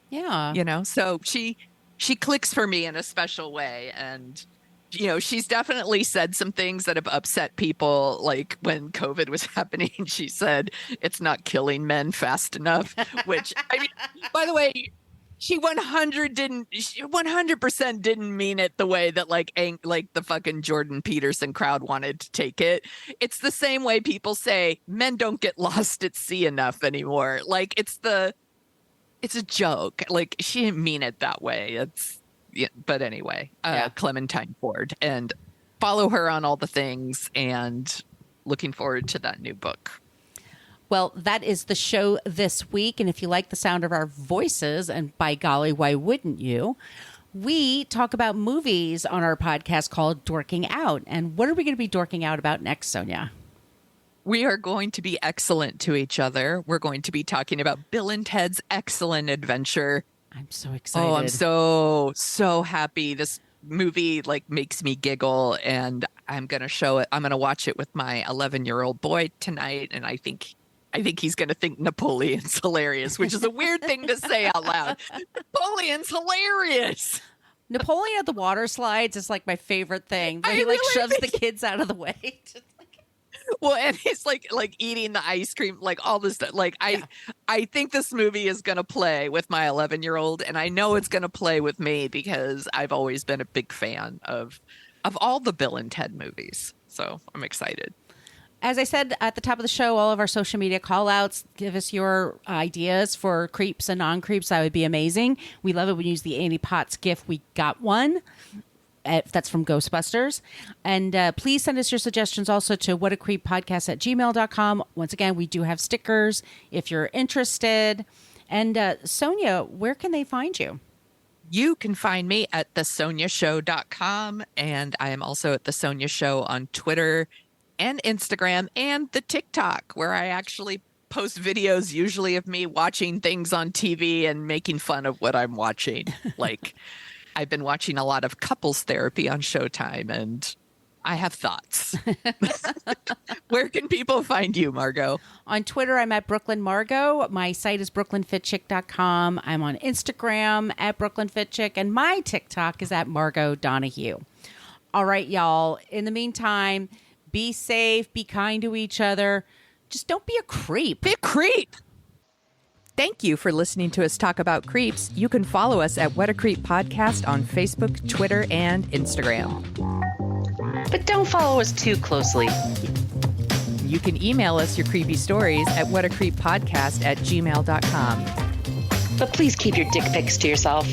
Yeah. So she clicks for me in a special way. And she's definitely said some things that have upset people. Like when COVID was happening, she said it's not killing men fast enough, which, I mean, by the way, she 100% didn't mean it the way that like the fucking Jordan Peterson crowd wanted to take it. It's the same way people say men don't get lost at sea enough anymore. Like it's a joke. Like she didn't mean it that way. But anyway, Clementine Ford, and follow her on all the things, and looking forward to that new book. Well, that is the show this week. And if you like the sound of our voices, and by golly, why wouldn't you? We talk about movies on our podcast called Dorking Out. And what are we going to be dorking out about next, Sonia? We are going to be excellent to each other. We're going to be talking about Bill and Ted's Excellent Adventure. I'm so excited. Oh, I'm so happy. This movie like makes me giggle, and I'm going to show it. I'm going to watch it with my 11-year-old boy tonight, and I think he's going to think Napoleon's hilarious, which is a weird thing to say out loud. Napoleon's hilarious. Napoleon at the water slides is like my favorite thing. He like shoves the kids out of the way. Well, and he's like eating the ice cream, like all this stuff. Like I think this movie is going to play with my 11-year-old, and I know it's going to play with me because I've always been a big fan of all the Bill and Ted movies. So I'm excited. As I said at the top of the show, all of our social media call outs, give us your ideas for creeps and non-creeps. That would be amazing. We love it when you use the Annie Potts GIF. We got one. That's from Ghostbusters. And please send us your suggestions also to whatacreeppodcast@gmail.com. Once again, we do have stickers if you're interested. And Sonia, where can they find you? You can find me at thesoniashow.com. And I am also at The Sonia Show on Twitter and Instagram and the TikTok, where I actually post videos usually of me watching things on TV and making fun of what I'm watching. Like, I've been watching a lot of couples therapy on Showtime, and I have thoughts. Where can people find you, Margot? On Twitter, I'm at Brooklyn Margot. My site is brooklynfitchick.com. I'm on Instagram at brooklynfitchick, and my TikTok is at Margot Donahue. All right, y'all. In the meantime, be safe, be kind to each other. Just don't be a creep. Be a creep. Thank you for listening to us talk about creeps. You can follow us at What a Creep Podcast on Facebook, Twitter, and Instagram. But don't follow us too closely. You can email us your creepy stories at whatacreeppodcast@gmail.com. But please keep your dick pics to yourself.